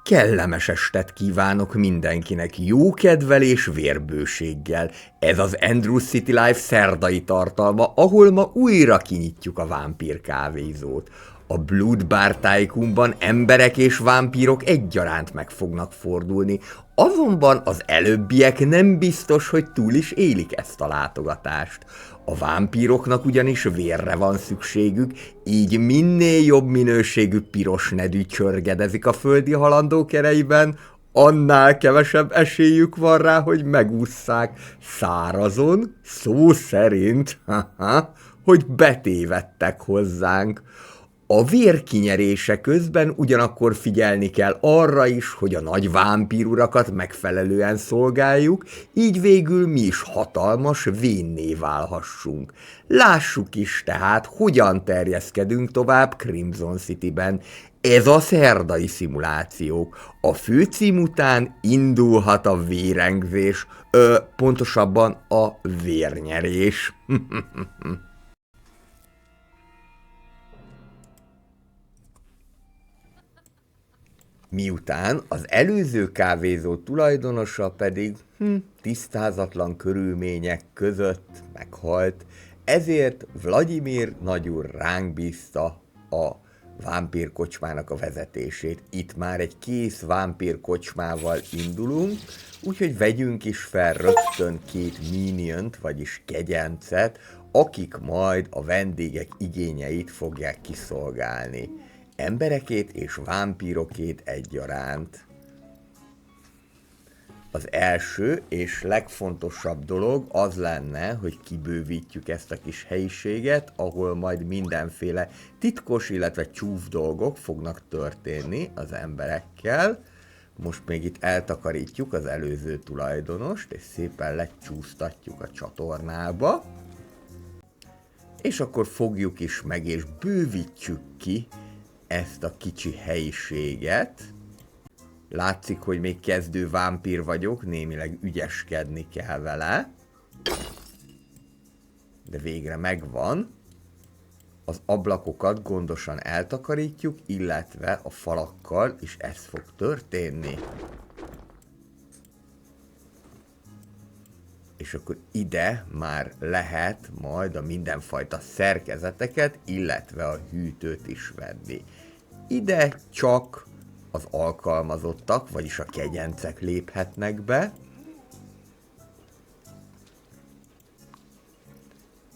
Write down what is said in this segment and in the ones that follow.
Kellemes estet kívánok mindenkinek, jó kedvel és vérbőséggel. Ez az Andrew City Life szerdai tartalma, ahol ma újra kinyitjuk a vámpír kávézót. A Blood Bar Tycoonban emberek és vámpírok egyaránt meg fognak fordulni, azonban az előbbiek nem biztos, hogy túl is élik ezt a látogatást. A vámpíroknak ugyanis vérre van szükségük, így minél jobb minőségű piros nedű csörgedezik a földi halandók ereiben, annál kevesebb esélyük van rá, hogy megússzák szárazon, szó szerint, hogy betévedtek hozzánk. A vér kinyerése közben ugyanakkor figyelni kell arra is, hogy a nagy vámpírurakat megfelelően szolgáljuk, így végül mi is hatalmas vénné válhassunk. Lássuk is tehát, hogyan terjeszkedünk tovább Crimson Cityben. Ez a szerdai szimulációk. A főcím után indulhat a vérengzés, pontosabban a vérnyerés. Miután az előző kávézó tulajdonosa pedig tisztázatlan körülmények között meghalt, ezért Vladimir nagyúr ránk bízta a vámpírkocsmának a vezetését. Itt már egy kész vámpírkocsmával indulunk, úgyhogy vegyünk is fel rögtön 2 miniont, vagyis kegyencet, akik majd a vendégek igényeit fogják kiszolgálni. Emberekét és vámpírokét egyaránt. Az első és legfontosabb dolog az lenne, hogy kibővítjük ezt a kis helyiséget, ahol majd mindenféle titkos, illetve csúf dolgok fognak történni az emberekkel. Most még itt eltakarítjuk az előző tulajdonost, és szépen lecsúsztatjuk a csatornába. És akkor fogjuk is meg, és bővítsük ki ezt a kicsi helyiséget. Látszik, hogy még kezdő vámpír vagyok, némileg ügyeskedni kell vele. De végre megvan. Az ablakokat gondosan eltakarítjuk, illetve a falakkal is ez fog történni. És akkor ide már lehet majd a mindenfajta szerkezeteket, illetve a hűtőt is venni. Ide csak az alkalmazottak, vagyis a kegyencek léphetnek be,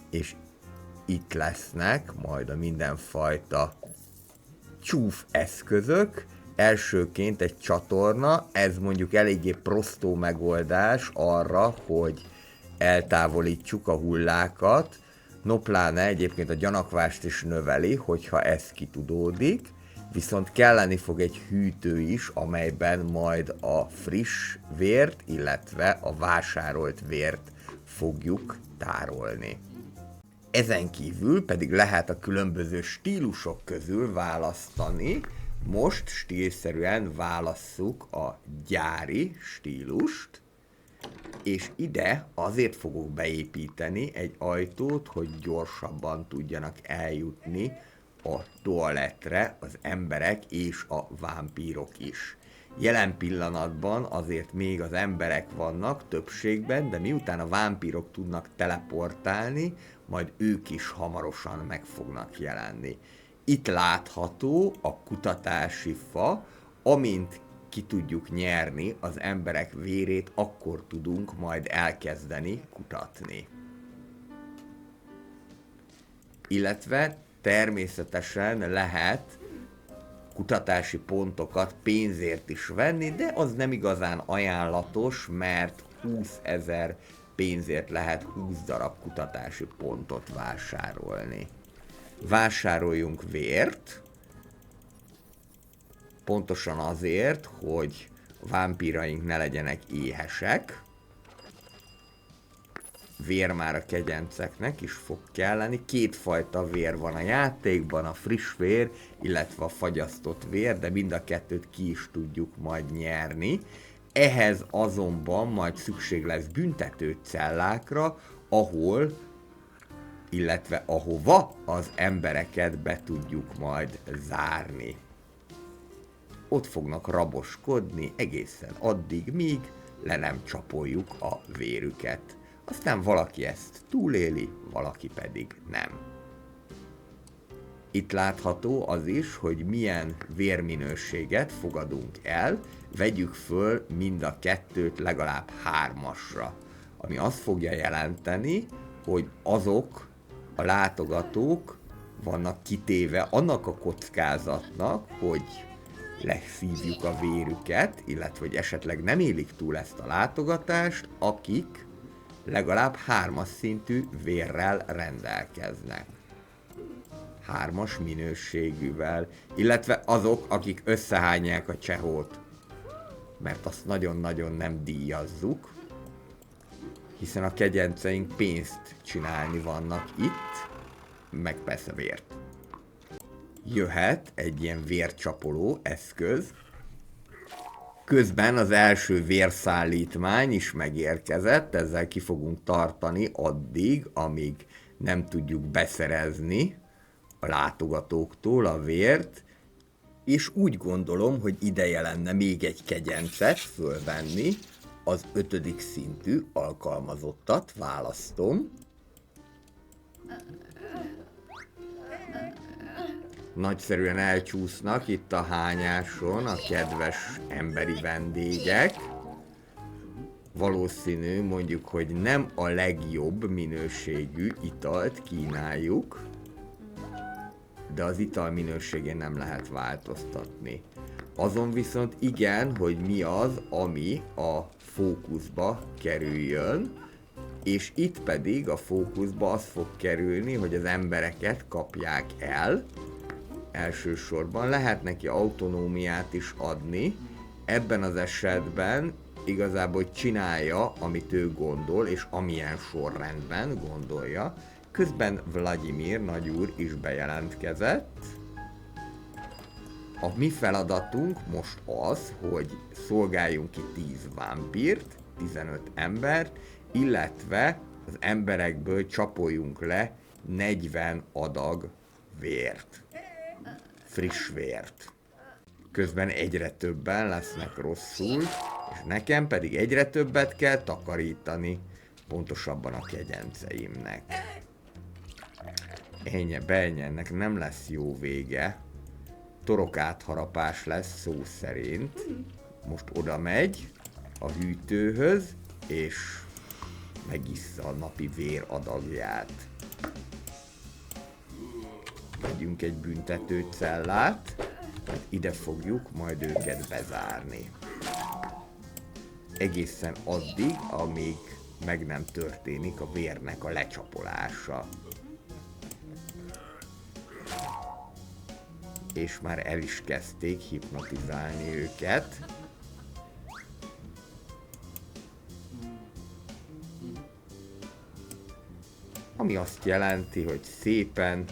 és itt lesznek majd a mindenfajta csúf eszközök. Elsőként egy csatorna, ez mondjuk eléggé prostó megoldás arra, hogy eltávolítsuk a hullákat. No pláne egyébként a gyanakvást is növeli, hogyha ez kitudódik, viszont kelleni fog egy hűtő is, amelyben majd a friss vért, illetve a vásárolt vért fogjuk tárolni. Ezen kívül pedig lehet a különböző stílusok közül választani. Most stílszerűen válasszuk a gyári stílust, és ide azért fogok beépíteni egy ajtót, hogy gyorsabban tudjanak eljutni a toalettre az emberek és a vámpírok is. Jelen pillanatban azért még az emberek vannak többségben, de miután a vámpírok tudnak teleportálni, majd ők is hamarosan meg fognak jelenni. Itt látható a kutatási fa, amint ki tudjuk nyerni az emberek vérét, akkor tudunk majd elkezdeni kutatni. Illetve természetesen lehet kutatási pontokat pénzért is venni, de az nem igazán ajánlatos, mert 20 000 pénzért lehet 20 darab kutatási pontot vásárolni. Vásároljunk vért, pontosan azért, hogy a vámpíraink ne legyenek éhesek. Vér már a kegyenceknek is fog kelleni. 2 fajta vér van a játékban, a friss vér, illetve a fagyasztott vér, de mind a kettőt ki is tudjuk majd nyerni. Ehhez azonban majd szükség lesz büntető cellákra, ahol, illetve ahova az embereket be tudjuk majd zárni. ott fognak raboskodni egészen addig, míg le nem csapoljuk a vérüket. Aztán valaki ezt túléli, valaki pedig nem. Itt látható az is, hogy milyen vérminőséget fogadunk el, vegyük föl mind a kettőt legalább 3-asra, ami azt fogja jelenteni, hogy azok a látogatók vannak kitéve annak a kockázatnak, hogy leszívjuk a vérüket, illetve hogy esetleg nem élik túl ezt a látogatást, akik legalább 3-as szintű vérrel rendelkeznek. 3-as minőségűvel, illetve azok, akik összehányják a csehót, mert azt nagyon-nagyon nem díjazzuk, hiszen a kegyenceink pénzt csinálni vannak itt, meg persze vért. Jöhet egy ilyen vércsapoló eszköz. Közben az első vérszállítmány is megérkezett, ezzel ki fogunk tartani addig, amíg nem tudjuk beszerezni a látogatóktól a vért, és úgy gondolom, hogy ideje lenne még egy kegyencet fölvenni, az 5. szintű alkalmazottat választom. Nagyszerűen elcsúsznak itt a hányáson a kedves emberi vendégek. Valószínű, mondjuk, hogy nem a legjobb minőségű italt kínáljuk, de az ital minőségén nem lehet változtatni. Azon viszont igen, hogy mi az, ami a fókuszba kerüljön, és itt pedig a fókuszba az fog kerülni, hogy az embereket kapják el. Elsősorban lehet neki autonómiát is adni, ebben az esetben igazából csinálja, amit ő gondol, és amilyen sorrendben gondolja. Közben Vladimir nagyúr is bejelentkezett. A mi feladatunk most az, hogy szolgáljunk ki 10 vámpírt, 15 embert, illetve az emberekből csapoljunk le 40 adag vért. Friss vért. Közben egyre többen lesznek rosszul, és nekem pedig egyre többet kell takarítani, pontosabban a kegyenceimnek. Ennyi, ennek nem lesz jó vége. Torokátharapás lesz szó szerint. Most oda megy a hűtőhöz, és megissza a napi vér adagját. Vegyünk egy büntető cellát, mert ide fogjuk majd őket bezárni. Egészen addig, amíg meg nem történik a vérnek a lecsapolása. És már el is kezdték hipnotizálni őket. Ami azt jelenti, hogy szépen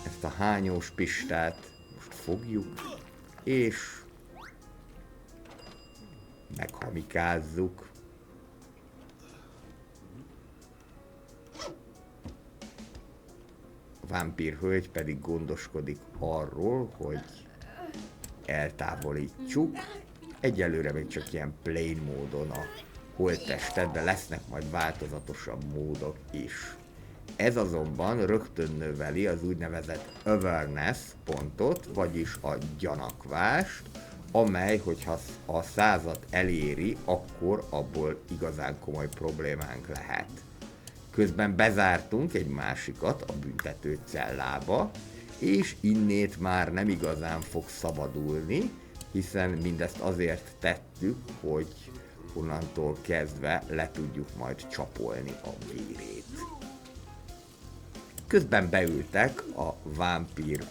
ezt a hányós pistát most fogjuk, és meghamikázzuk. A vámpír hölgy pedig gondoskodik arról, hogy eltávolítsuk. Egyelőre még csak ilyen plain módon a holttestet, de lesznek majd változatosabb módok is. Ez azonban rögtön növeli az úgynevezett awareness pontot, vagyis a gyanakvást, amely, hogyha a 100-at eléri, akkor abból igazán komoly problémánk lehet. Közben bezártunk egy másikat a büntető cellába, és innét már nem igazán fog szabadulni, hiszen mindezt azért tettük, hogy onnantól kezdve le tudjuk majd csapolni a vérét. Közben beültek a vámpír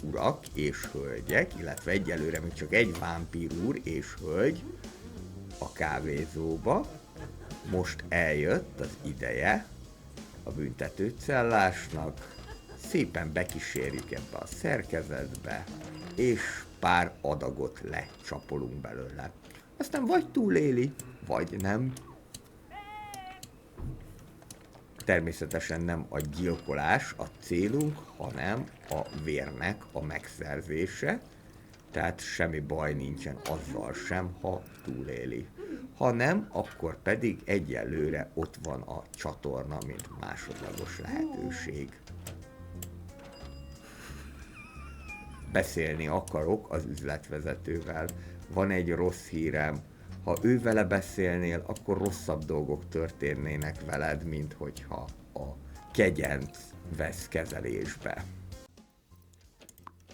urak és hölgyek, illetve egyelőre még csak egy vámpír úr és hölgy a kávézóba. Most eljött az ideje a büntetőcellásnak, szépen bekísérjük ebbe a szerkezetbe, és pár adagot lecsapolunk belőle. Aztán vagy túléli, vagy nem. Természetesen nem a gyilkolás a célunk, hanem a vérnek a megszerzése, Tehát semmi baj nincsen azzal sem, ha túléli. Ha nem, akkor pedig egyelőre ott van a csatorna, mint másodlagos lehetőség. Beszélni akarok az üzletvezetővel. Van egy rossz hírem. Ha ő vele beszélnél, akkor rosszabb dolgok történnének veled, mint hogyha a kegyenc vesz kezelésbe.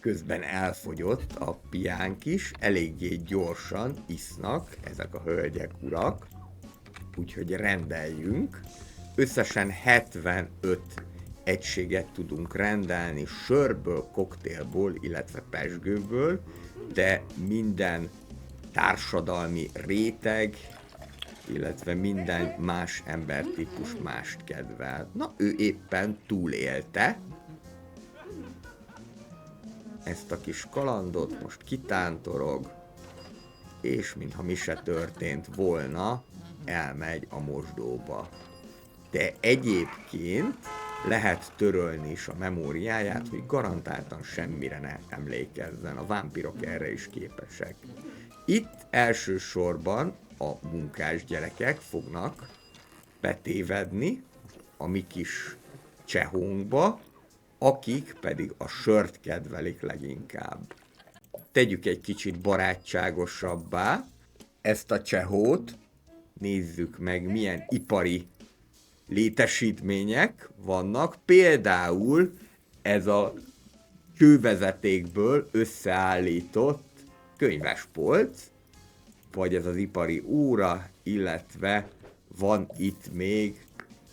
Közben elfogyott a piánk is, eléggé gyorsan isznak ezek a hölgyek, urak, úgyhogy rendeljünk. Összesen 75 egységet tudunk rendelni sörből, koktélból, illetve pezsgőből, de minden társadalmi réteg, illetve minden más embertípus mást kedvel. Na, ő éppen túlélte ezt a kis kalandot, most kitántorog, és mintha mi se történt volna, elmegy a mosdóba. De egyébként lehet törölni is a memóriáját, hogy garantáltan semmire ne emlékezzen. A vámpirok erre is képesek. Itt elsősorban a munkás gyerekek fognak betévedni a mi kis csehónkba, akik pedig a sört kedvelik leginkább. Tegyük egy kicsit barátságosabbá ezt a csehót, nézzük meg, milyen ipari létesítmények vannak, például ez a kővezetékből összeállított könyvespolc, vagy ez az ipari óra, illetve van itt még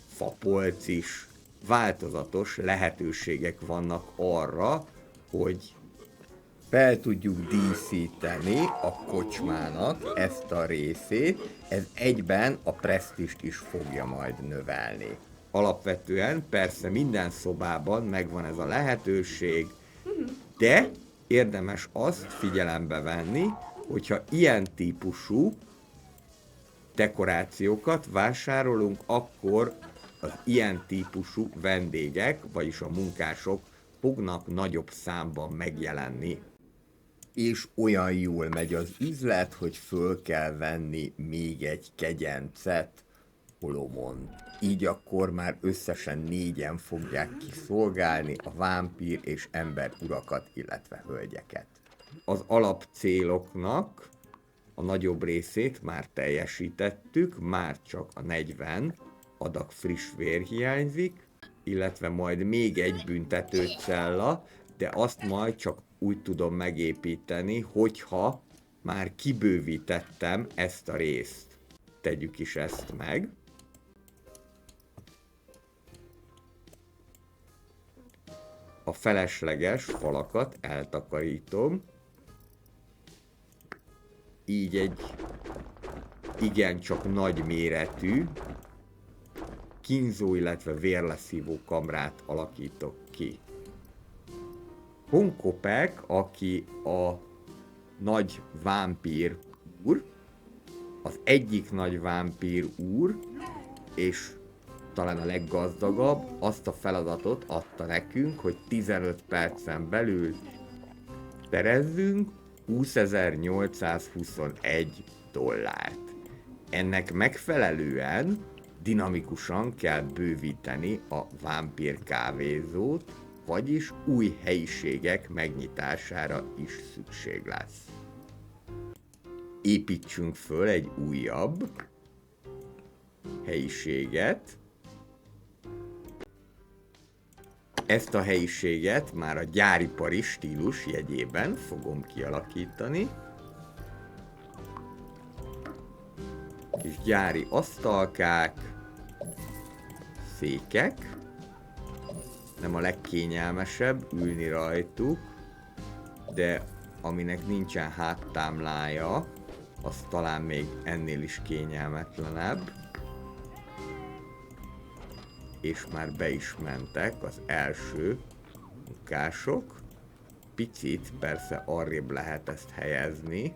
fapolc is. Változatos lehetőségek vannak arra, hogy fel tudjuk díszíteni a kocsmának ezt a részét, ez egyben a presztízst is fogja majd növelni. Alapvetően persze minden szobában megvan ez a lehetőség, de érdemes azt figyelembe venni, hogyha ilyen típusú dekorációkat vásárolunk, akkor az ilyen típusú vendégek, vagyis a munkások fognak nagyobb számban megjelenni. És olyan jól megy az üzlet, hogy föl kell venni még egy kegyencet Olomon. Így akkor már összesen 4-en fogják kiszolgálni a vámpír és ember urakat, illetve hölgyeket. Az alapcéloknak a nagyobb részét már teljesítettük, már csak a 40 adag friss vér hiányzik, illetve majd még egy büntetőcella, de azt majd csak úgy tudom megépíteni, hogyha már kibővítettem ezt a részt. Tegyük is ezt meg. A felesleges falakat eltakarítom. Így egy igencsak nagy méretű kínzó, illetve vérleszívó kamrát alakítok ki. Honkopek, aki a nagy vámpír úr, az egyik nagy vámpír úr, és talán a leggazdagabb, azt a feladatot adta nekünk, hogy 15 percen belül szerezzünk 20.821 dollárt. Ennek megfelelően dinamikusan kell bővíteni a vámpír kávézót, vagyis új helyiségek megnyitására is szükség lesz. Építsünk föl egy újabb helyiséget. Ezt a helyiséget már a gyáripari stílus jegyében fogom kialakítani. Kis gyári asztalkák, székek, nem a legkényelmesebb ülni rajtuk, de aminek nincsen háttámlája, az talán még ennél is kényelmetlenebb. És már be is mentek az első munkások. Picit persze arrébb lehet ezt helyezni,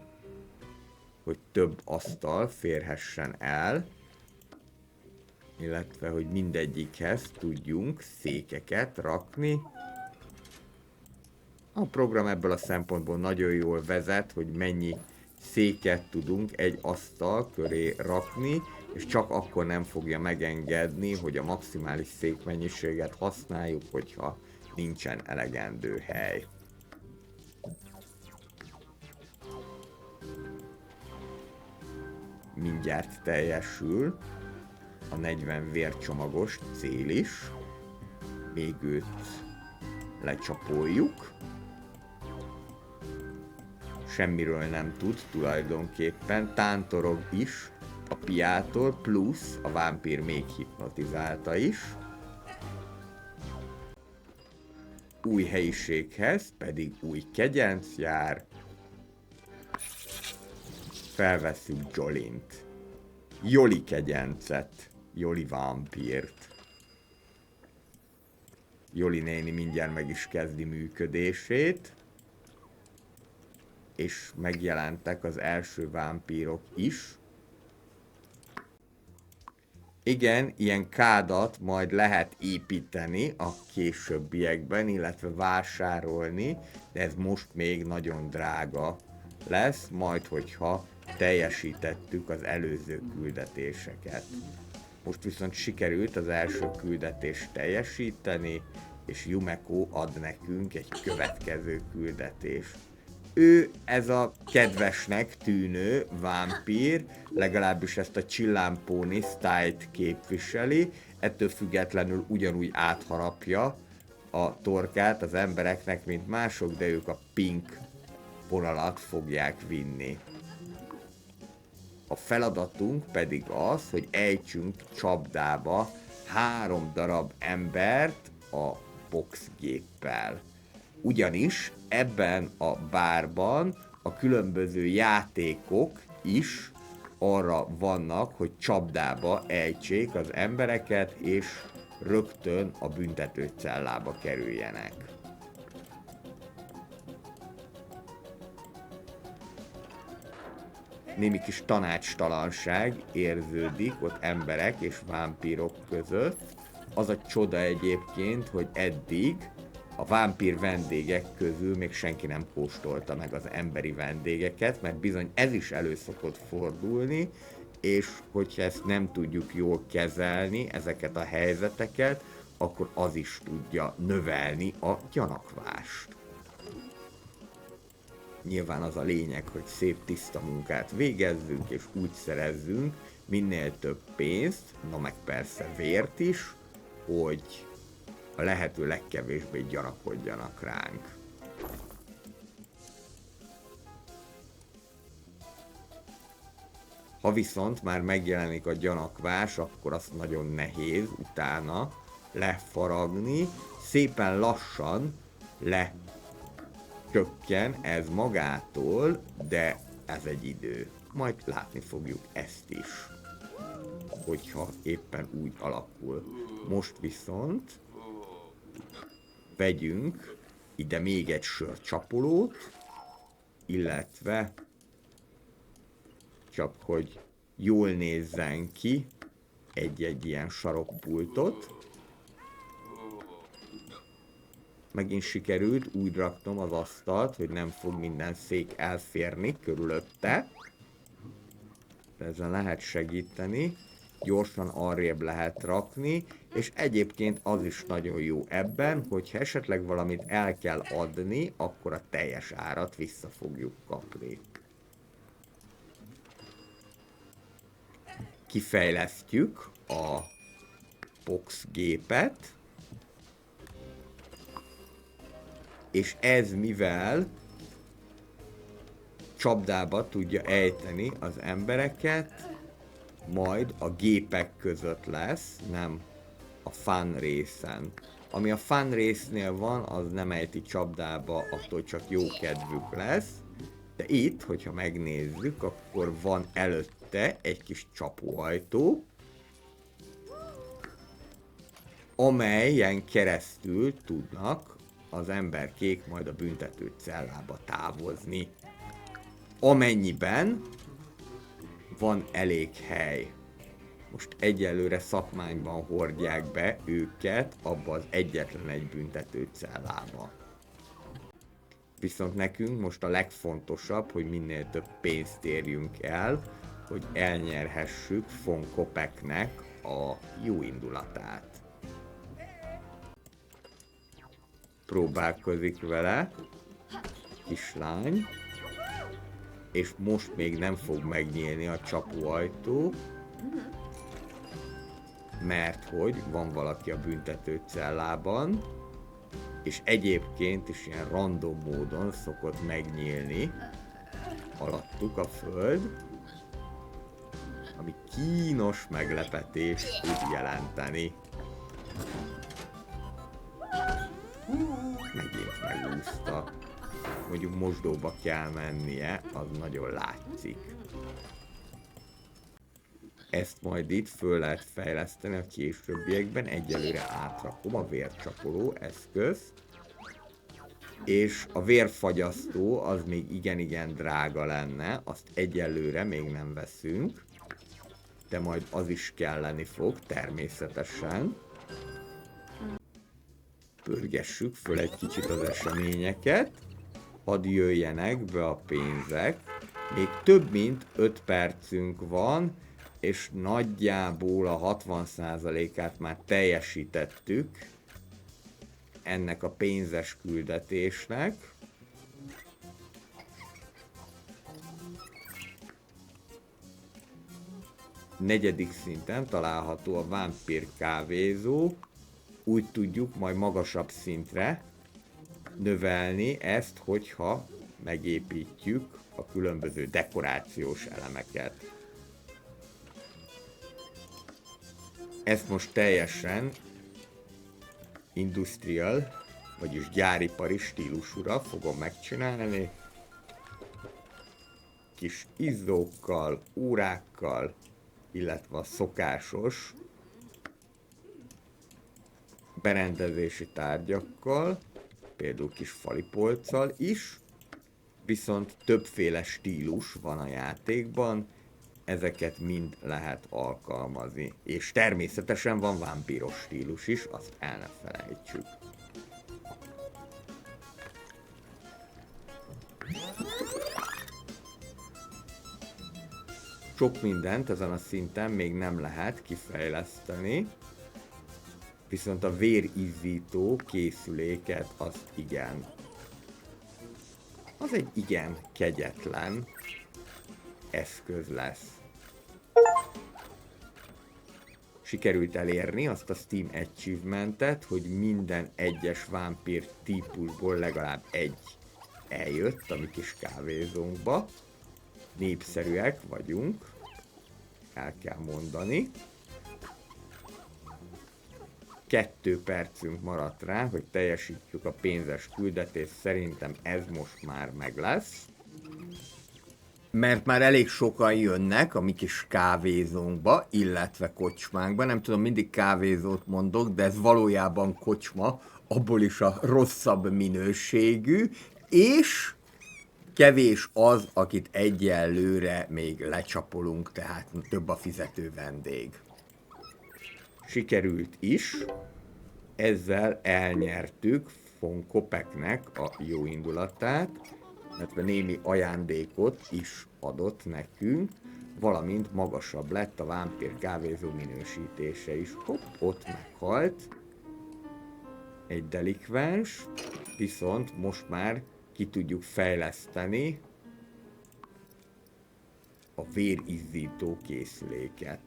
hogy több asztal férhessen el, illetve hogy mindegyikhez tudjunk székeket rakni. A program ebből a szempontból nagyon jól vezet, hogy mennyi széket tudunk egy asztal köré rakni, és csak akkor nem fogja megengedni, hogy a maximális székmennyiséget használjuk, hogyha nincsen elegendő hely. Mindjárt teljesül a 40 vércsomagos cél is. Még őt lecsapoljuk. Semmiről nem tud tulajdonképpen, tántorog is a piától, plusz a vámpír még hipnotizálta is. Új helyiséghez pedig új kegyenc jár. Felvesszük Jolint. Joli kegyencet, Joli vámpírt. Joli néni mindjárt meg is kezdi működését. És megjelentek az első vámpírok is. Igen, ilyen kádat majd lehet építeni a későbbiekben, illetve vásárolni, de ez most még nagyon drága lesz, majd hogyha teljesítettük az előző küldetéseket. Most viszont sikerült az első küldetést teljesíteni, és Yumeko ad nekünk egy következő küldetést. Ő ez a kedvesnek tűnő vámpír, legalábbis ezt a csillámpóni sztájt képviseli, ettől függetlenül ugyanúgy átharapja a torkát az embereknek, mint mások, de ők a pink vonalat fogják vinni. A feladatunk pedig az, hogy ejtsünk csapdába 3 darab embert a boxgéppel. Ugyanis ebben a bárban a különböző játékok is arra vannak, hogy csapdába ejtsék az embereket, és rögtön a büntetőcellába kerüljenek. Némi kis tanácstalanság érződik ott emberek és vámpírok között. Az a csoda egyébként, hogy eddig a vámpír vendégek közül még senki nem kóstolta meg az emberi vendégeket, mert bizony ez is elő szokott fordulni, és hogyha ezt nem tudjuk jól kezelni, ezeket a helyzeteket, akkor az is tudja növelni a gyanakvást. Nyilván az a lényeg, hogy szép tiszta munkát végezzünk, és úgy szerezzünk minél több pénzt, na meg persze vért is, hogy a lehető legkevésbé gyanakodjanak ránk. Ha viszont már megjelenik a gyanakvás, akkor azt nagyon nehéz utána lefaragni, szépen lassan lecsökken ez magától, de ez egy idő. Majd látni fogjuk ezt is, hogyha éppen úgy alakul. Most viszont vegyünk ide még egy sörcsapolót, illetve csak hogy jól nézzen ki egy-egy ilyen sarokpultot. Megint sikerült úgy raknom az asztalt, hogy nem fog minden szék elférni körülötte. Ezzel lehet segíteni. Gyorsan arrébb lehet rakni, és egyébként az is nagyon jó ebben, hogyha esetleg valamit el kell adni, akkor a teljes árat vissza fogjuk kapni. Kifejlesztjük a boxgépet, és ez mivel csapdába tudja ejteni az embereket, majd a gépek között lesz, nem a fun részen. Ami a fun résznél van, az nem ejti csapdába, attól csak jó kedvük lesz. De itt, hogyha megnézzük, akkor van előtte egy kis csapóajtó, amelyen keresztül tudnak az emberkék majd a büntető cellába távozni. Amennyiben van elég hely. Most egyelőre szakmányban hordják be őket abba az egyetlen egy büntető cellába. Viszont nekünk most a legfontosabb, hogy minél több pénzt érjünk el, hogy elnyerhessük von Kopeknek a jó indulatát. Próbálkozik vele, kislány, és most még nem fog megnyílni a csapóajtó, mert hogy van valaki a büntető cellában, és egyébként is ilyen random módon szokott megnyílni alattuk a föld, ami kínos meglepetést tud jelenteni. Megint megúszta. Mondjuk mosdóba kell mennie, az nagyon látszik. Ezt majd itt föl lehet fejleszteni a későbbiekben, egyelőre átrakom a vércsapoló eszközt, és a vérfagyasztó az még igen drága lenne, azt egyelőre még nem veszünk, de majd az is kelleni fog természetesen. Pörgessük föl egy kicsit az eseményeket, hadd jöjjenek be a pénzek, még több mint 5 percünk van, és nagyjából a 60%-át már teljesítettük ennek a pénzes küldetésnek. Negyedik szinten található a vámpír kávézó, úgy tudjuk majd magasabb szintre növelni ezt, hogyha megépítjük a különböző dekorációs elemeket. Ezt most teljesen industrial, vagyis gyáripari stílusúra fogom megcsinálni. Kis izzókkal, órákkal, illetve a szokásos berendezési tárgyakkal, például kis falipolccal is, viszont többféle stílus van a játékban, ezeket mind lehet alkalmazni. És természetesen van vámpíros stílus is, azt el ne felejtsük. Sok mindent ezen a szinten még nem lehet kifejleszteni, viszont a vérizzító készüléket az igen. Az egy igen kegyetlen eszköz lesz. Sikerült elérni azt a Steam Achievementet, hogy minden egyes vámpír típusból legalább egy eljött a mi kis kávézónkba. Népszerűek vagyunk, el kell mondani. 2 percünk maradt rá, hogy teljesítjük a pénzes küldetést, szerintem ez most már meg lesz. Mert már elég sokan jönnek a mi kis kávézónkba, illetve kocsmánkba. Nem tudom, mindig kávézót mondok, de ez valójában kocsma, abból is a rosszabb minőségű, és kevés az, akit egyelőre még lecsapolunk, tehát több a fizető vendég. Sikerült is, ezzel elnyertük von Kopeknek a jó indulatát, illetve némi ajándékot is adott nekünk, valamint magasabb lett a vámpír kávézó minősítése is. Hopp, ott meghalt egy delikvens, viszont most már ki tudjuk fejleszteni a vérizzító készüléket,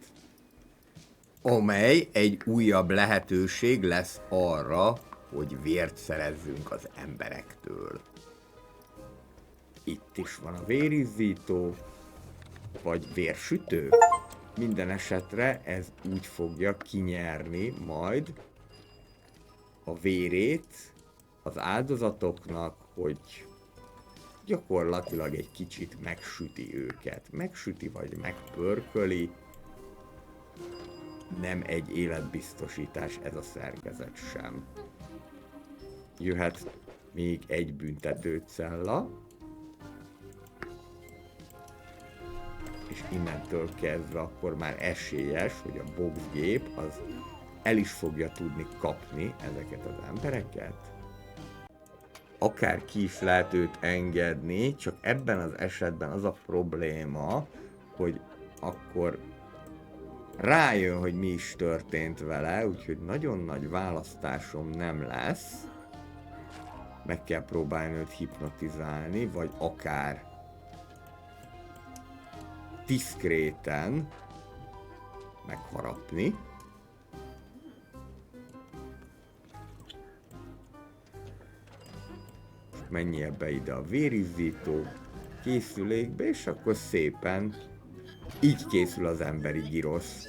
amely egy újabb lehetőség lesz arra, hogy vért szerezzünk az emberektől. Itt is van a vérizzító, vagy vérsütő. Minden esetre ez úgy fogja kinyerni majd a vérét az áldozatoknak, hogy gyakorlatilag egy kicsit megsüti őket. Megsüti vagy megpörköli. Nem egy életbiztosítás ez a szerkezet sem. Jöhet még egy büntetőcella. És innentől kezdve akkor már esélyes, hogy a boxgép az el is fogja tudni kapni ezeket az embereket. akár ki is lehet őt engedni, csak ebben az esetben az a probléma, hogy akkor rájön, hogy mi is történt vele, úgyhogy nagyon nagy választásom nem lesz. Meg kell próbálni őt hipnotizálni, vagy akár diszkréten megharapni. Menjél be ide a vérizzító készülékbe, és akkor szépen így készül az emberi girosz.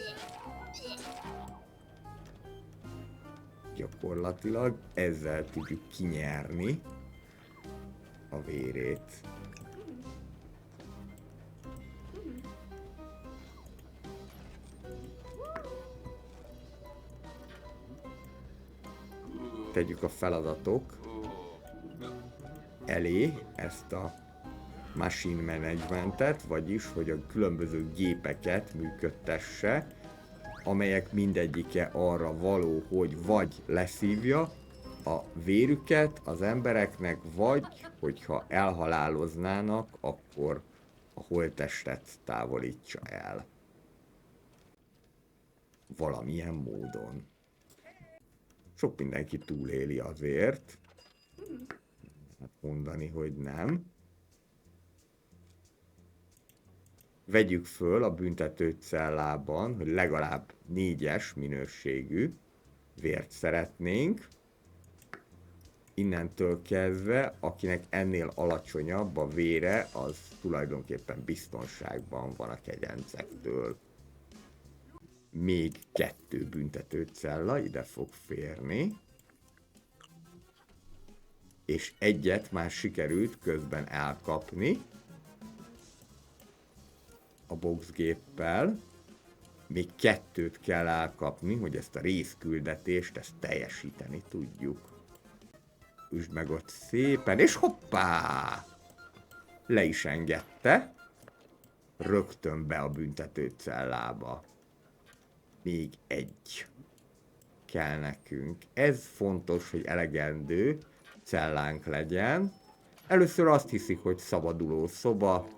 Gyakorlatilag ezzel tudjuk kinyerni a vérét. Tegyük a feladatok elé ezt a machine managementet, vagyis hogy a különböző gépeket működtesse, amelyek mindegyike arra való, hogy vagy leszívja a vérüket az embereknek, vagy hogyha elhaláloznának, akkor a holttestet távolítsa el. Valamilyen módon. Sok mindenki túléli azért. Hát mondani, hogy nem. Vegyük föl a büntetőcellában, hogy legalább 4-es minőségű vért szeretnénk. Innentől kezdve, akinek ennél alacsonyabb a vére, az tulajdonképpen biztonságban van a kegyencektől. Még 2 büntetőcella ide fog férni. És egyet már sikerült közben elkapni a boxgéppel. Még 2 kell elkapni, hogy ezt a részküldetést ezt teljesíteni tudjuk. Üsd meg ott szépen, és hoppá! Le is engedte. Rögtön be a büntetőcellába. Még 1 kell nekünk. Ez fontos, hogy elegendő cellánk legyen. Először azt hiszik, hogy szabaduló szoba,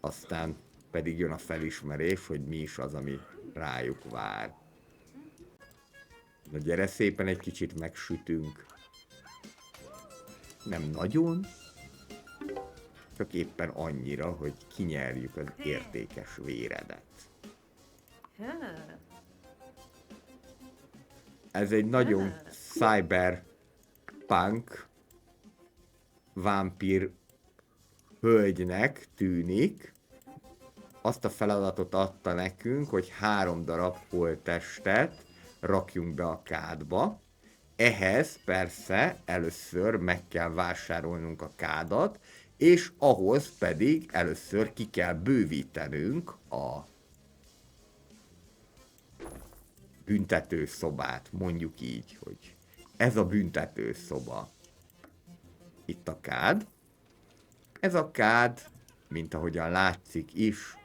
aztán pedig jön a felismerés, hogy mi is az, ami rájuk vár. Na gyere szépen, egy kicsit megsütünk. Nem nagyon, csak éppen annyira, hogy kinyerjük az értékes véredet. Ez egy nagyon cyberpunk vámpír hölgynek tűnik. Azt a feladatot adta nekünk, hogy 3 darab holttestet rakjunk be a kádba. Ehhez persze először meg kell vásárolnunk a kádat, és ahhoz pedig először ki kell bővítenünk a büntetőszobát, mondjuk így, hogy ez a büntetőszoba. Itt a kád. Ez a kád, mint ahogyan látszik is,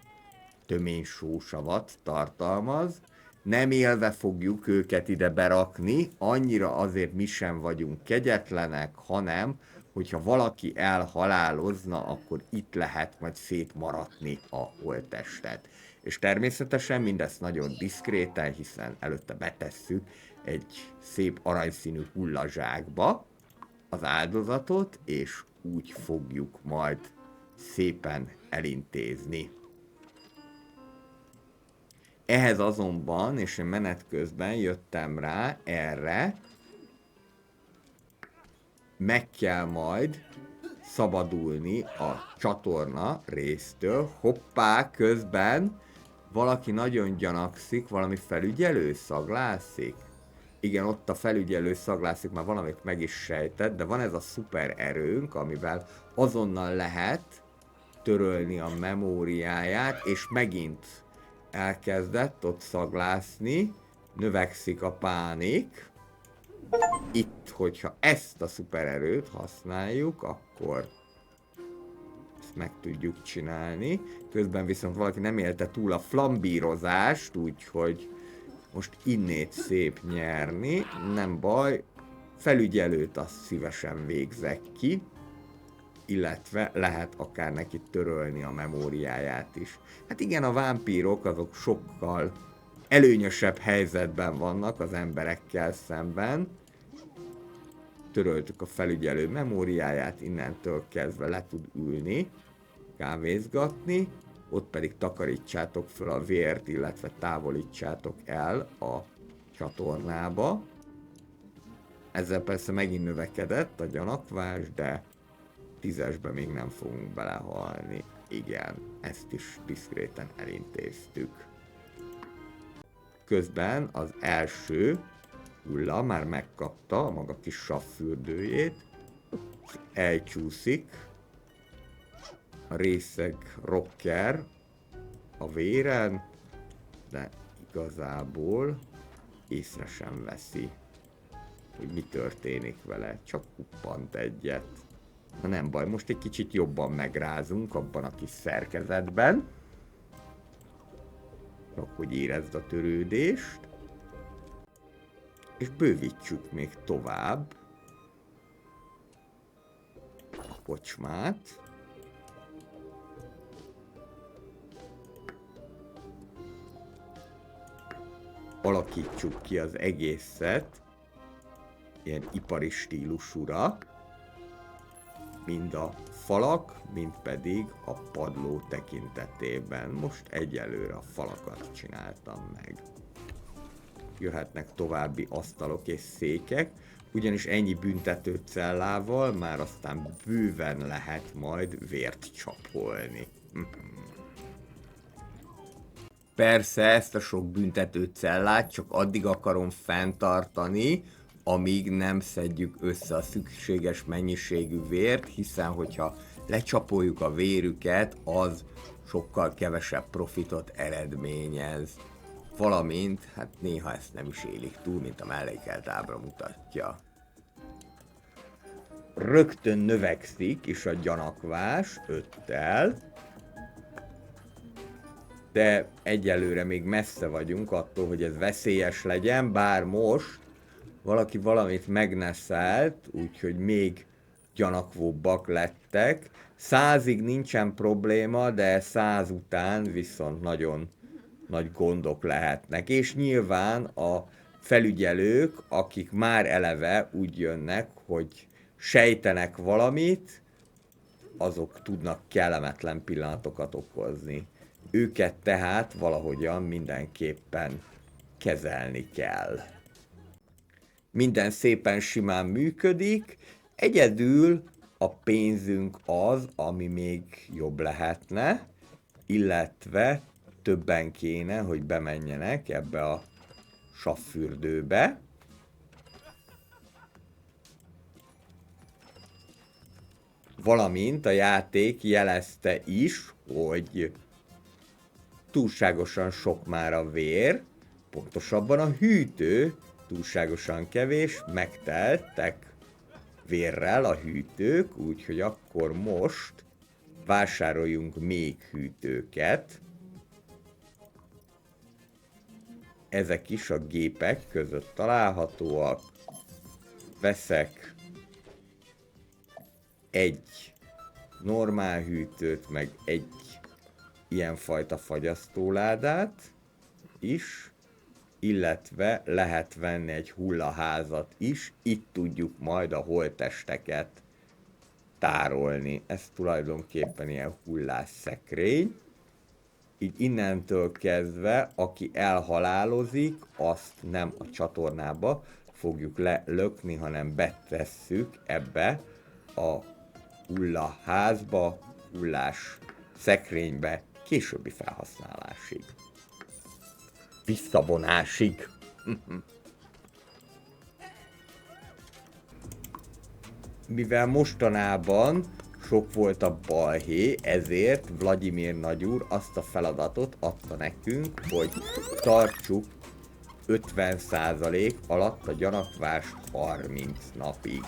tömény sósavat tartalmaz. Nem élve fogjuk őket ide berakni, annyira azért mi sem vagyunk kegyetlenek, hanem, hogyha valaki elhalálozna, akkor itt lehet majd szétmaratni a holttestet. És természetesen mindezt nagyon diszkréten, hiszen előtte betesszük egy szép aranyszínű hullazsákba az áldozatot, és úgy fogjuk majd szépen elintézni. Ehhez azonban, és én menet közben jöttem rá erre, meg kell majd szabadulni a csatorna résztől. Hoppá, közben valaki nagyon gyanakszik, valami felügyelő szaglászik. Igen, ott a felügyelő szaglászik, már valamit meg is sejtett, de van ez a szuper erőnk, amivel azonnal lehet törölni a memóriáját, és megint elkezdett ott szaglászni, növekszik a pánik. Itt, hogyha ezt a szupererőt használjuk, akkor ezt meg tudjuk csinálni. Közben viszont valaki nem élte túl a flambírozást, úgyhogy most innét szép nyerni. Nem baj, felügyelőt azt szívesen végzek ki, illetve lehet akár neki törölni a memóriáját is. Hát igen, a vámpírok azok sokkal előnyösebb helyzetben vannak az emberekkel szemben. Töröltük a felügyelő memóriáját, innentől kezdve le tud ülni, kávézgatni, ott pedig takarítsátok föl a vért, illetve távolítsátok el a csatornába. Ezzel persze megint növekedett a gyanakvás, de 10-esbe még nem fogunk belehalni. Igen, ezt is diszkréten elintéztük. Közben az első hulla már megkapta a maga kis savfürdőjét, elcsúszik a részeg rocker a véren, de igazából észre sem veszi, hogy mi történik vele, csak kuppant egyet. Na nem baj, most egy kicsit jobban megrázunk abban a kis szerkezetben, hogy érezd a törődést, és bővítsük még tovább a kocsmát. Alakítsuk ki az egészet ilyen ipari stílusúra, mind a falak, mind pedig a padló tekintetében. Most egyelőre a falakat csináltam meg. Jöhetnek további asztalok és székek, ugyanis ennyi büntető cellával már aztán bőven lehet majd vért csapolni. Persze ezt a sok büntető cellát csak addig akarom fenntartani, amíg nem szedjük össze a szükséges mennyiségű vért, hiszen hogyha lecsapoljuk a vérüket, az sokkal kevesebb profitot eredményez. Valamint, hát néha ezt nem is élik túl, mint a mellékelt ábra mutatja. Rögtön növekszik is a gyanakvás 5-tel, de egyelőre még messze vagyunk attól, hogy ez veszélyes legyen, bár most valaki valamit megneszelt, úgyhogy még gyanakvóbbak lettek. 100-ig nincsen probléma, de 100 után viszont nagyon nagy gondok lehetnek. És nyilván a felügyelők, akik már eleve úgy jönnek, hogy sejtenek valamit, azok tudnak kellemetlen pillanatokat okozni. Őket tehát valahogyan mindenképpen kezelni kell. Minden szépen simán működik, egyedül a pénzünk az, ami még jobb lehetne, illetve többen kéne, hogy bemenjenek ebbe a savfürdőbe. Valamint a játék jelezte is, hogy túlságosan sok már a vér, pontosabban a hűtő túlságosan kevés, megteltek vérrel a hűtők, úgyhogy akkor most vásároljunk még hűtőket. Ezek is a gépek között találhatóak. Veszek egy normál hűtőt, meg egy ilyenfajta fagyasztóládát is, illetve lehet venni egy hullaházat is, itt tudjuk majd a holttesteket tárolni. Ez tulajdonképpen ilyen hullásszekrény. Így innentől kezdve, aki elhalálozik, azt nem a csatornába fogjuk lelökni, hanem betesszük ebbe a hullaházba, hullás szekrénybe, későbbi felhasználásig. Visszavonásig. Mivel mostanában sok volt a balhé, ezért Vladimir nagyúr azt a feladatot adta nekünk, hogy tartsuk 50% alatt a gyanakvást 30 napig.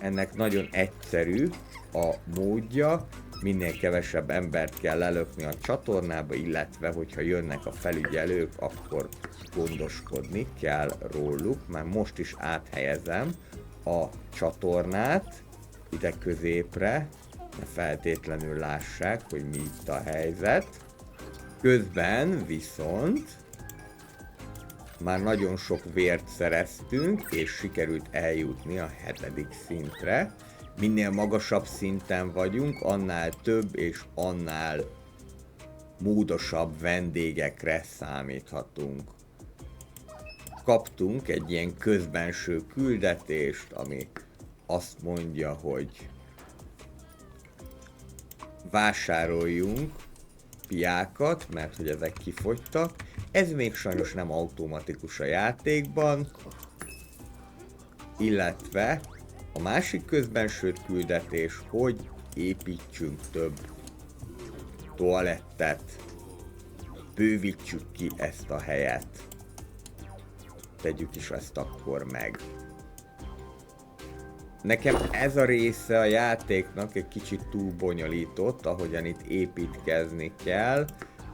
Ennek nagyon egyszerű a módja, minél kevesebb embert kell lelökni a csatornába, illetve hogyha jönnek a felügyelők, akkor gondoskodni kell róluk. Már most is áthelyezem a csatornát ide középre, ne feltétlenül lássák, hogy mi itt a helyzet. Közben viszont már nagyon sok vért szereztünk, és sikerült eljutni a 7. szintre. Minél magasabb szinten vagyunk, annál több és annál módosabb vendégekre számíthatunk. Kaptunk egy ilyen közbenső küldetést, ami azt mondja, hogy vásároljunk piákat, mert hogy ezek kifogytak. Ez még sajnos nem automatikus a játékban, illetve a másik közbenső küldetés, hogy építsünk több toalettet, bővítsük ki ezt a helyet. Tegyük is ezt akkor meg. Nekem ez a része a játéknak egy kicsit túl bonyolított, ahogyan itt építkezni kell.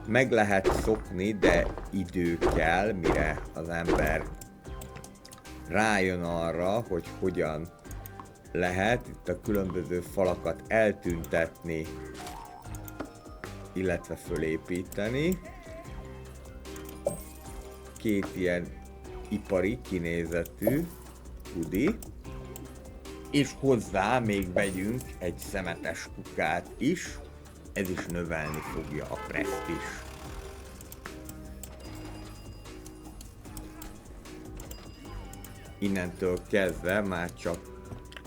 Meg lehet szokni, de idő kell, mire az ember rájön arra, hogy hogyan lehet itt a különböző falakat eltüntetni, illetve fölépíteni. Két ilyen ipari kinézetű hudi, és hozzá még vegyünk egy szemetes kukát is, ez is növelni fogja a presztízs. Innentől kezdve már csak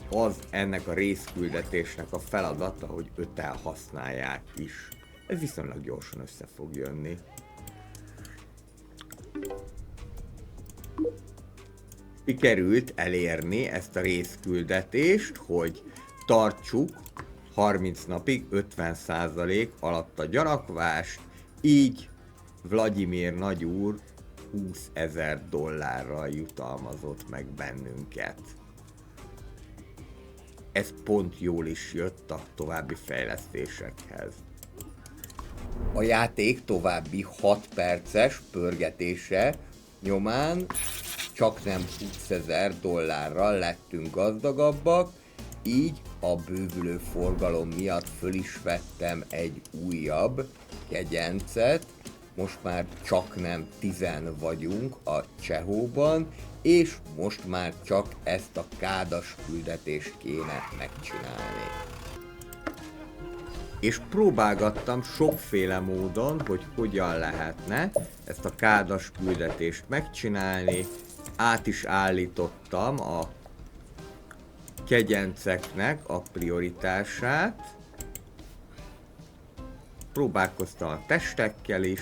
az ennek a részküldetésnek a feladata, hogy 5-tel használják is. Ez viszonylag gyorsan össze fog jönni. Sikerült elérni ezt a részküldetést, hogy tartsuk 30 napig 50% alatt a gyanakvást, így Vladimir nagyúr $20,000 jutalmazott meg bennünket. Ez pont jól is jött a további fejlesztésekhez. A játék további 6 perces pörgetése nyomán csaknem $20,000 lettünk gazdagabbak, így a bővülő forgalom miatt föl is vettem egy újabb kegyencet. Most már csaknem 10 vagyunk a Csehóban, és most már csak ezt a kádas küldetést kéne megcsinálni. És próbálgattam sokféle módon, hogy hogyan lehetne ezt a kádas küldetést megcsinálni. Át is állítottam a kegyenceknek a prioritását. Próbálkoztam a testekkel is,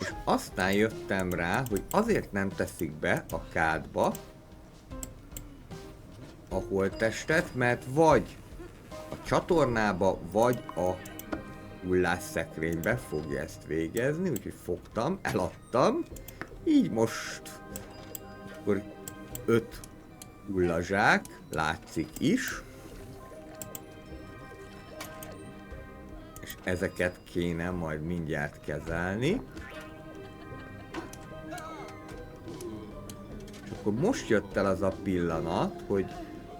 és aztán jöttem rá, hogy azért nem teszik be a kádba a holttestet, mert vagy a csatornába, vagy a hullásszekrénybe fogja ezt végezni, úgyhogy fogtam, eladtam, így most akkor 5 hullazsák látszik is, és ezeket kéne majd mindjárt kezelni. És akkor most jött el az a pillanat, hogy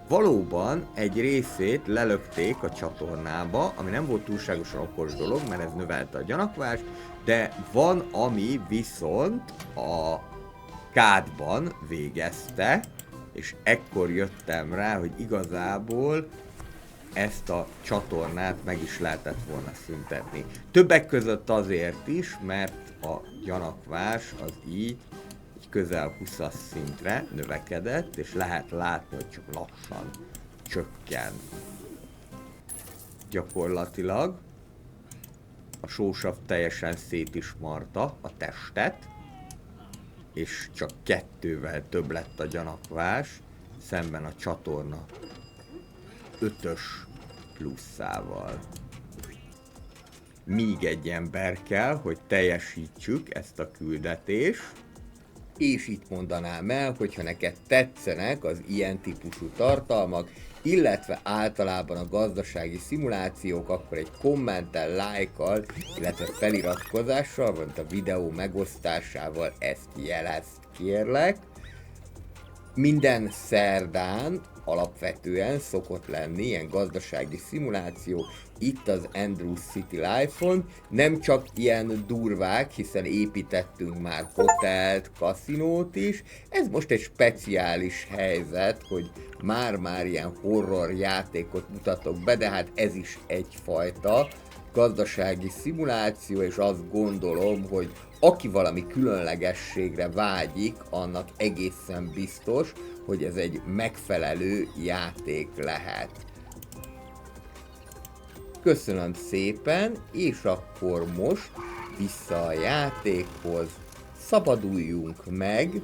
valóban egy részét lelökték a csatornába, ami nem volt túlságosan okos dolog, mert ez növelte a gyanakvást, de van, ami viszont a kádban végezte, és ekkor jöttem rá, hogy igazából ezt a csatornát meg is lehetett volna szüntetni. Többek között azért is, mert a gyanakvás az így közel 20-as szintre növekedett, és lehet látni, hogy csak lassan csökken. Gyakorlatilag a sósav teljesen szét is marta a testet, és csak 2-vel több lett a gyanakvás, szemben a csatorna 5-ös pluszával. Még egy ember kell, hogy teljesítsük ezt a küldetést, És itt mondanám el, hogyha neked tetszenek az ilyen típusú tartalmak, illetve általában a gazdasági szimulációk, akkor egy kommenttel, lájkkal, illetve feliratkozással, vagy a videó megosztásával ezt jelezd, kérlek. Minden szerdán alapvetően szokott lenni ilyen gazdasági szimuláció itt az Andrews City Life-on, nem csak ilyen durvák, hiszen építettünk már hotelt, kaszinót is, ez most egy speciális helyzet, hogy már ilyen horror játékot mutatok be, de hát ez is egyfajta gazdasági szimuláció, és azt gondolom, hogy aki valami különlegességre vágyik, annak egészen biztos, hogy ez egy megfelelő játék lehet. Köszönöm szépen, és akkor most vissza a játékhoz, szabaduljunk meg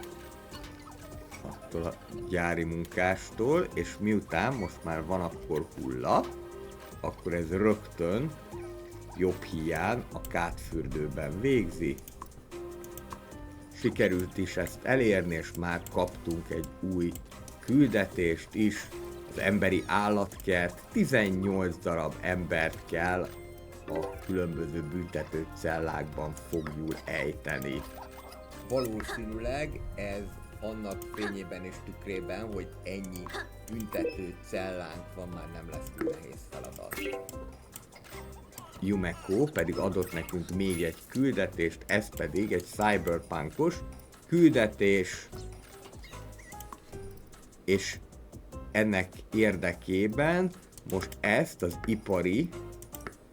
attól a gyári munkástól, és miután most már van akkor hulla, akkor ez rögtön jobb híján a kátfürdőben végzi. Sikerült is ezt elérni, és már kaptunk egy új küldetést is. Az emberi állatkert, 18 darab embert kell a különböző büntető cellákban foglyul ejteni. Valószínűleg ez annak fényében és tükrében, hogy ennyi büntető cellánk van, már nem lesz túl nehéz feladat. Yumeko pedig adott nekünk még egy küldetést, ez pedig egy cyberpunkos küldetés, és ennek érdekében most ezt az ipari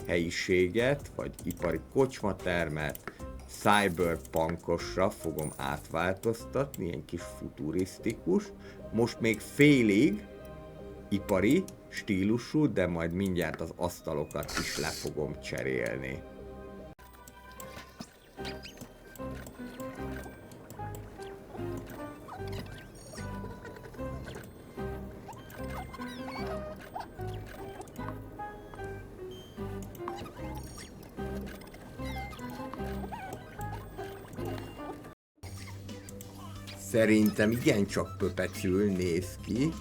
helyiséget, vagy ipari kocsmatermet cyberpunkosra fogom átváltoztatni, ilyen kis futurisztikus, most még félig ipari stílusú, de majd mindjárt az asztalokat is le fogom cserélni. Szerintem igencsak pöpecül néz ki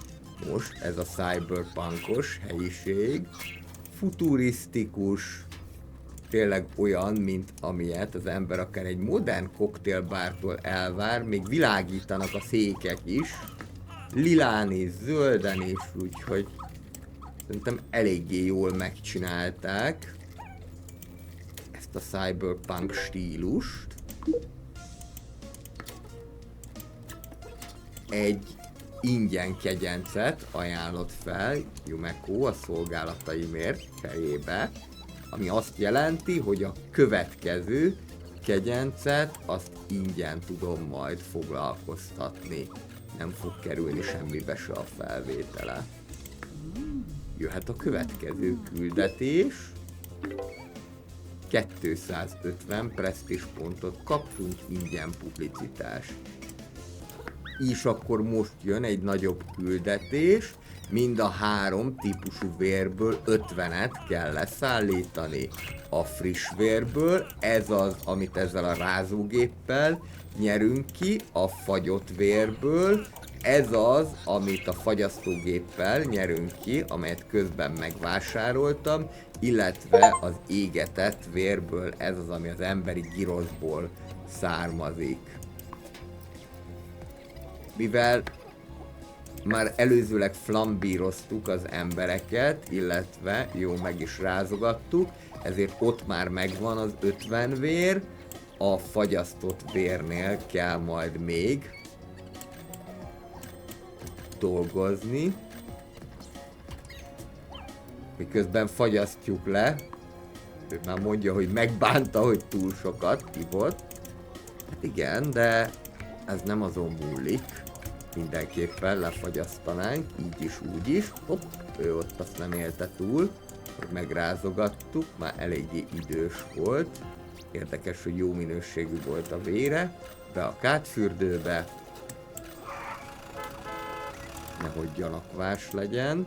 most ez a cyberpunkos helyiség, futurisztikus, tényleg olyan, mint amilyet az ember akár egy modern koktélbártól elvár, még világítanak a székek is, lilán és zölden is, úgyhogy szerintem eléggé jól megcsinálták ezt a cyberpunk stílust. Egy ingyen kegyencet ajánlott fel Yumeko a szolgálataimért cserébe, ami azt jelenti, hogy a következő kegyencet azt ingyen tudom majd foglalkoztatni. Nem fog kerülni semmibe se a felvétele. Jöhet a következő küldetés. 250 presztízs pontot kaptunk, ingyen publicitás. És akkor most jön egy nagyobb küldetés, mind a 3 típusú vérből 50-et kell leszállítani. A friss vérből, ez az, amit ezzel a rázógéppel nyerünk ki, a fagyott vérből, ez az, amit a fagyasztógéppel nyerünk ki, amelyet közben megvásároltam, illetve az égetett vérből, ez az, ami az emberi giroszból származik. Mivel már előzőleg flambíroztuk az embereket, illetve jó meg is rázogattuk, ezért ott már megvan az 50 vér, a fagyasztott vérnél kell majd még dolgozni. Miközben fagyasztjuk le, ő már mondja, hogy megbánta, hogy túl sokat ivott. Hát igen, de ez nem azon múlik. Mindenképpen lefagyasztanánk, így is, úgy is. Hopp, ő ott azt nem élte túl, hogy megrázogattuk, már eléggé idős volt. Érdekes, hogy jó minőségű volt a vére, be a kátfürdőbe. Nehogy gyanakvás legyen.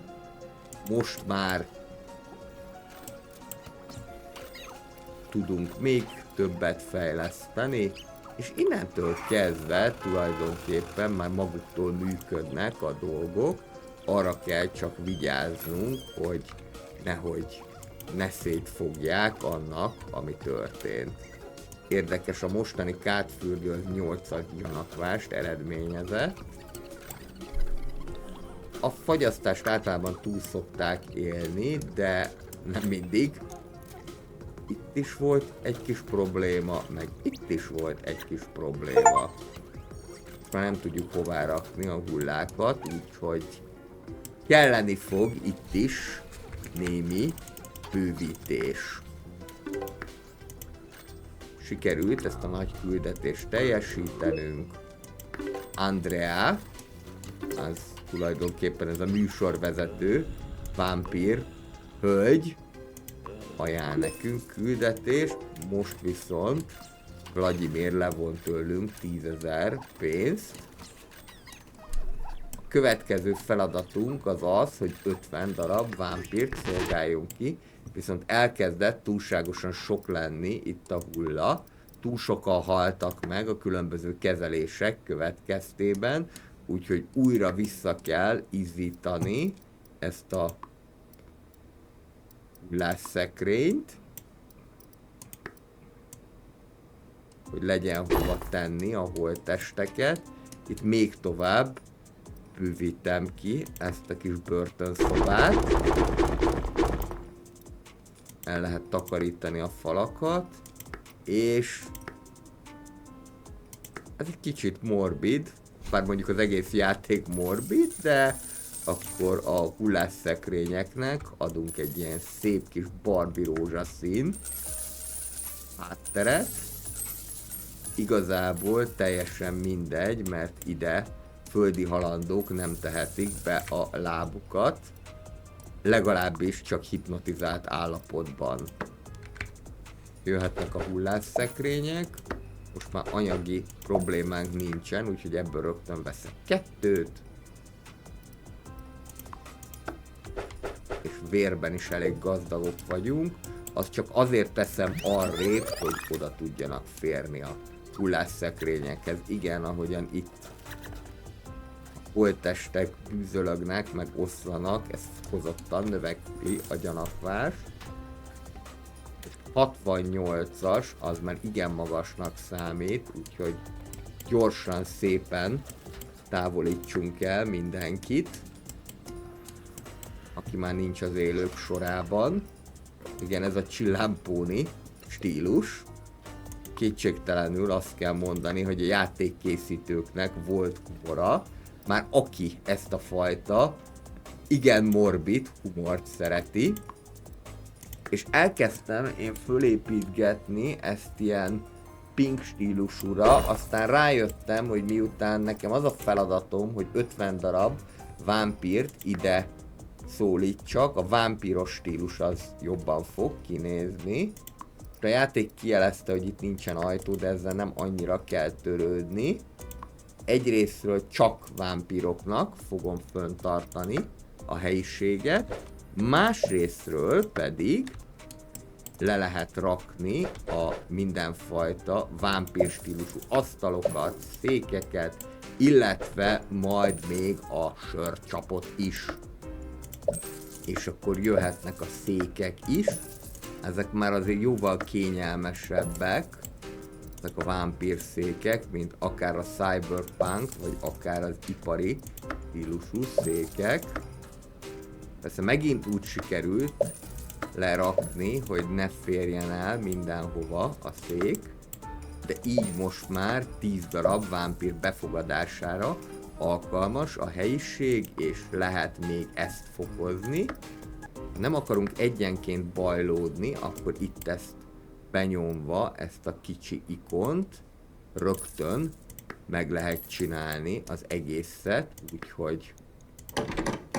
Most már tudunk még többet fejleszteni. És innentől kezdve tulajdonképpen már maguktól működnek a dolgok, arra kell csak vigyáznunk, hogy nehogy ne szétfogják annak, ami történt. Érdekes, a mostani kádfürdő az 8-as gyanakvást eredményezett. A fagyasztást általában túl szokták élni, de nem mindig. Itt is volt egy kis probléma, meg itt is volt egy kis probléma. Már nem tudjuk hová rakni a hullákat, úgyhogy kelleni fog itt is némi bővítés. Sikerült ezt a nagy küldetést teljesítenünk. Andrea, az tulajdonképpen ez a műsorvezető, vámpír hölgy, ajánl nekünk küldetést, most viszont Vladimir levon tőlünk 10 000 pénzt. A következő feladatunk az az, hogy 50 darab vámpírt szolgáljunk ki, viszont elkezdett túlságosan sok lenni itt a hulla, túl sokan haltak meg a különböző kezelések következtében, úgyhogy újra vissza kell izzítani ezt a hullásszekrényt, hogy legyen hova tenni a holttesteket. Itt még tovább bővítem ki ezt a kis börtönszobát. El lehet takarítani a falakat, és ez egy kicsit morbid, bár mondjuk az egész játék morbid, de akkor a hullásszekrényeknek adunk egy ilyen szép kis barbi rózsaszín hátteret. Igazából teljesen mindegy, mert ide földi halandók nem tehetik be a lábukat, legalábbis csak hipnotizált állapotban. Jöhetnek a hullásszekrények, most már anyagi problémánk nincsen, úgyhogy ebből rögtön veszek 2. És vérben is elég gazdagok vagyunk, azt csak azért teszem arrébb, hogy oda tudjanak férni a hullásszekrényekhez. Igen, ahogyan itt a holttestek bűzölögnek, meg oszlanak, ez fokozottan növekli a gyanakvás. 68-as, az már igen magasnak számít, úgyhogy gyorsan, szépen távolítsunk el mindenkit, aki már nincs az élők sorában. Igen, ez a csillámpóni stílus. Kétségtelenül azt kell mondani, hogy a játékkészítőknek volt humora, már aki ezt a fajta igen morbid humort szereti, és elkezdtem én fölépítgetni ezt ilyen pink stílusúra, aztán rájöttem, hogy miután nekem az a feladatom, hogy 50 darab vámpírt ide szólítsak, a vámpíros stílus az jobban fog kinézni. A játék kijelezte, hogy itt nincsen ajtó, de ezzel nem annyira kell törődni. Egyrésztről csak vámpíroknak fogom föntartani a helyiséget, másrésztről pedig le lehet rakni a mindenfajta vámpír stílusú asztalokat, székeket, illetve majd még a sörcsapot is. És akkor jöhetnek a székek is, ezek már azért jóval kényelmesebbek, ezek a vámpír székek, mint akár a cyberpunk, vagy akár az ipari stílusú székek. Persze megint úgy sikerült lerakni, hogy ne férjen el mindenhova a szék, de így most már 10 darab vámpír befogadására alkalmas a helyiség, és lehet még ezt fokozni. Ha nem akarunk egyenként bajlódni, akkor itt ezt benyomva, ezt a kicsi ikont rögtön meg lehet csinálni az egészet, úgyhogy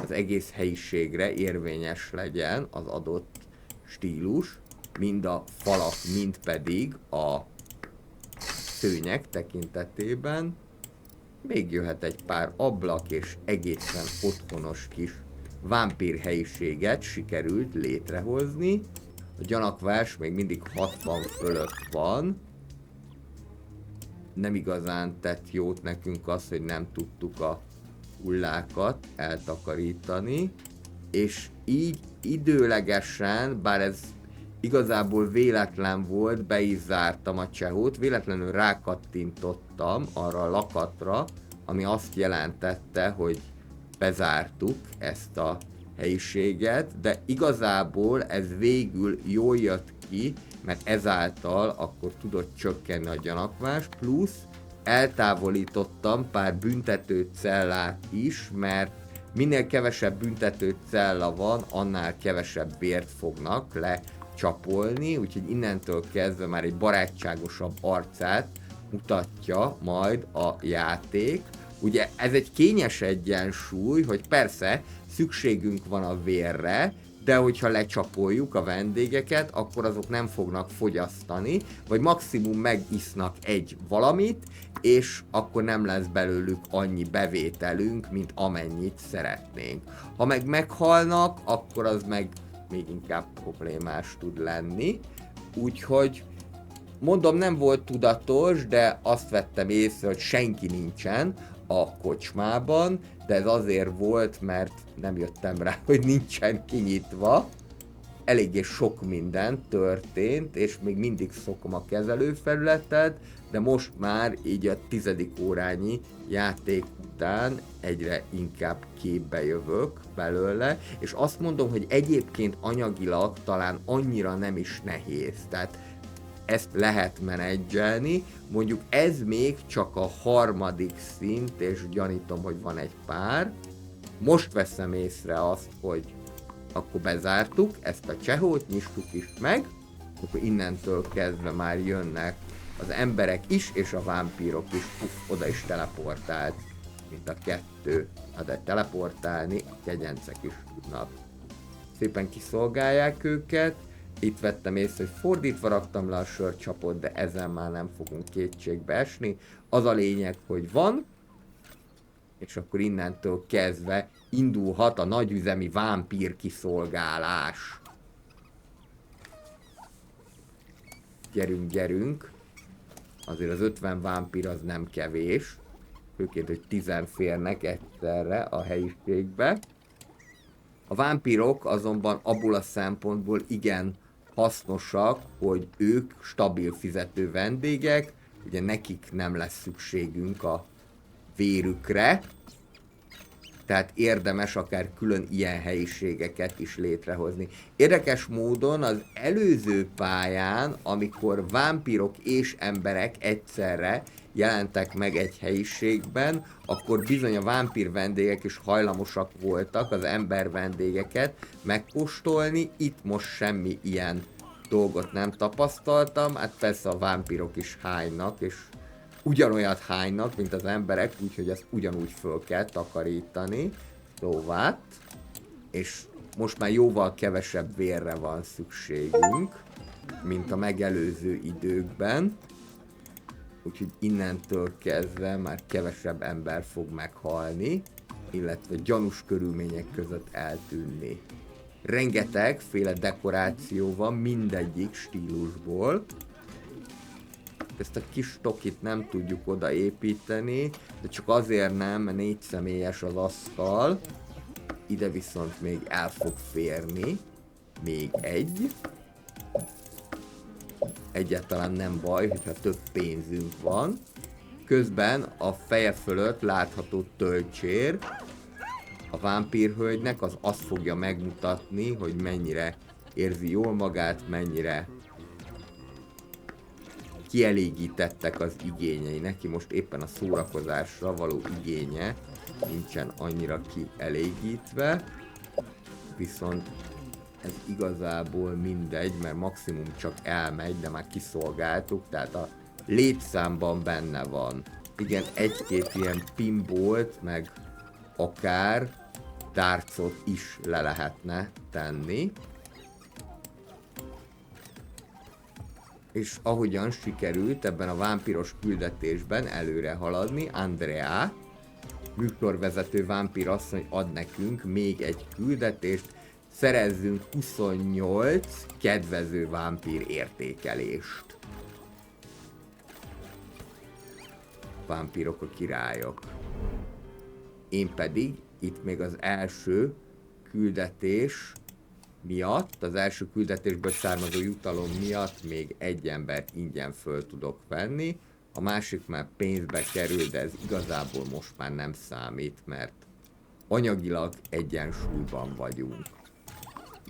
az egész helyiségre érvényes legyen az adott stílus, mind a falak, mind pedig a szőnyeg tekintetében. Még jöhet egy pár ablak, és egészen otthonos kis vámpír helyiséget sikerült létrehozni. A gyanakvás még mindig 60 fölött van. nem igazán tett jót nekünk az, hogy nem tudtuk a hullákat eltakarítani, és így időlegesen, bár ez igazából véletlen volt, be is zártam a csehót, véletlenül rákattintottam arra a lakatra, ami azt jelentette, hogy bezártuk ezt a helyiséget, de igazából ez végül jól jött ki, mert ezáltal akkor tudott csökkenni a gyanakvás, plusz eltávolítottam pár büntető cellát is, mert minél kevesebb büntető cella van, annál kevesebb vért fognak lecsapolni, úgyhogy innentől kezdve már egy barátságosabb arcát mutatja majd a játék. Ugye ez egy kényes egyensúly, hogy persze szükségünk van a vérre, de hogyha lecsapoljuk a vendégeket, akkor azok nem fognak fogyasztani, vagy maximum megisznak egy valamit, és akkor nem lesz belőlük annyi bevételünk, mint amennyit szeretnénk. Ha meg meghalnak, akkor az meg még inkább problémás tud lenni. Úgyhogy mondom, nem volt tudatos, de azt vettem észre, hogy senki nincsen a kocsmában, de ez azért volt, mert nem jöttem rá, hogy nincsen kinyitva. Eléggé sok minden történt, és még mindig szokom a kezelőfelületet, de most már így a 10. órányi játék után egyre inkább képbe jövök belőle, és azt mondom, hogy egyébként anyagilag talán annyira nem is nehéz, tehát ezt lehet menedzselni, mondjuk ez még csak a 3. szint, és gyanítom, hogy van egy pár. Most veszem észre azt, hogy akkor bezártuk ezt a csehót, nyistuk is meg, akkor innentől kezdve már jönnek az emberek is, és a vámpírok is, oda is teleportált, mint a 2, de teleportálni a kegyencek is tudnak. Szépen kiszolgálják őket. Itt vettem észre, hogy fordítva raktam le a sörcsapot, de ezen már nem fogunk kétségbe esni. Az a lényeg, hogy van, és akkor innentől kezdve indulhat a nagyüzemi vámpír kiszolgálás. Gyerünk, gyerünk. Azért az 50 vámpír az nem kevés. Főként, hogy 10 férnek egyszerre a helyiségbe. A vámpírok azonban abból a szempontból igen hasznosak, hogy ők stabil fizető vendégek, ugye nekik nem lesz szükségünk a vérükre, tehát érdemes akár külön ilyen helyiségeket is létrehozni. Érdekes módon az előző pályán, amikor vámpírok és emberek egyszerre jelentek meg egy helyiségben, akkor bizony a vámpír vendégek is hajlamosak voltak az ember vendégeket megkóstolni, itt most semmi ilyen dolgot nem tapasztaltam, hát persze a vámpírok is hánynak, és ugyanolyat hánynak, mint az emberek, úgyhogy ezt ugyanúgy föl kell takarítani, szóval, és most már jóval kevesebb vérre van szükségünk, mint a megelőző időkben, úgyhogy innentől kezdve már kevesebb ember fog meghalni, illetve gyanús körülmények között eltűnni. Rengetegféle dekoráció van, mindegyik stílusból. Ezt a kis tokit nem tudjuk odaépíteni, de csak azért nem, mert 4 személyes az asztal. Ide viszont még el fog férni. Még egy. Egyáltalán nem baj, hogyha több pénzünk van. Közben a feje fölött látható tölcsér a vámpírhölgynek, az azt fogja megmutatni, hogy mennyire érzi jól magát, mennyire kielégítettek az igényei. Neki most éppen a szórakozásra való igénye nincsen annyira kielégítve, viszont ez igazából mindegy, mert maximum csak elmegy, de már kiszolgáltuk, tehát a létszámban benne van. Igen, egy-két ilyen pinballt, meg akár dartsot is le lehetne tenni. És ahogyan sikerült ebben a vámpiros küldetésben előre haladni, Andrea, műsorvezető vámpír asszony ad nekünk még egy küldetést, szerezzünk 28 kedvező vámpír értékelést. vámpírok a királyok. Én pedig itt még az első küldetés miatt, az első küldetésből származó jutalom miatt még egy embert ingyen föl tudok venni. A másik már pénzbe kerül, de ez igazából most már nem számít, mert anyagilag egyensúlyban vagyunk.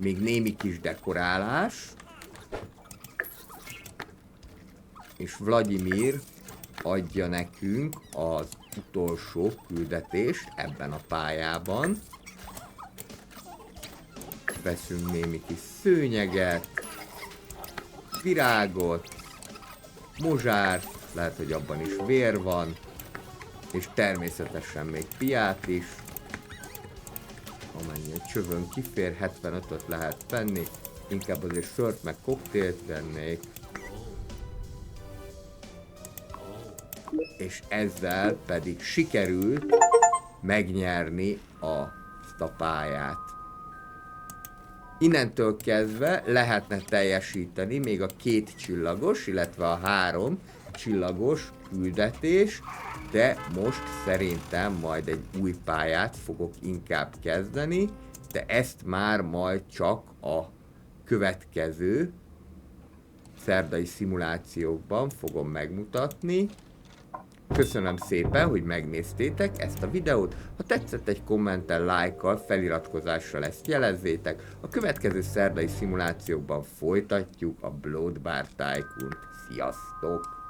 Még némi kis dekorálás. És Vladimir adja nekünk az utolsó küldetést ebben a pályában. Veszünk némi kis szőnyeget, virágot, mozsárt, lehet, hogy abban is vér van, és természetesen még piát is. Amennyi egy csövön kifér, 75-öt lehet venni, inkább azért sört meg koktélt vennék. És ezzel pedig sikerült megnyerni azt a pályát. Innentől kezdve lehetne teljesíteni még a 2 csillagos, illetve a 3 csillagos küldetés, de most szerintem majd egy új pályát fogok inkább kezdeni, de ezt már majd csak a következő szerdai szimulációkban fogom megmutatni. Köszönöm szépen, hogy megnéztétek ezt a videót. Ha tetszett, egy kommenttel, lájkkal, feliratkozással ezt jelezzétek. A következő szerdai szimulációkban folytatjuk a Blood Bar Tycoon-t. Sziasztok!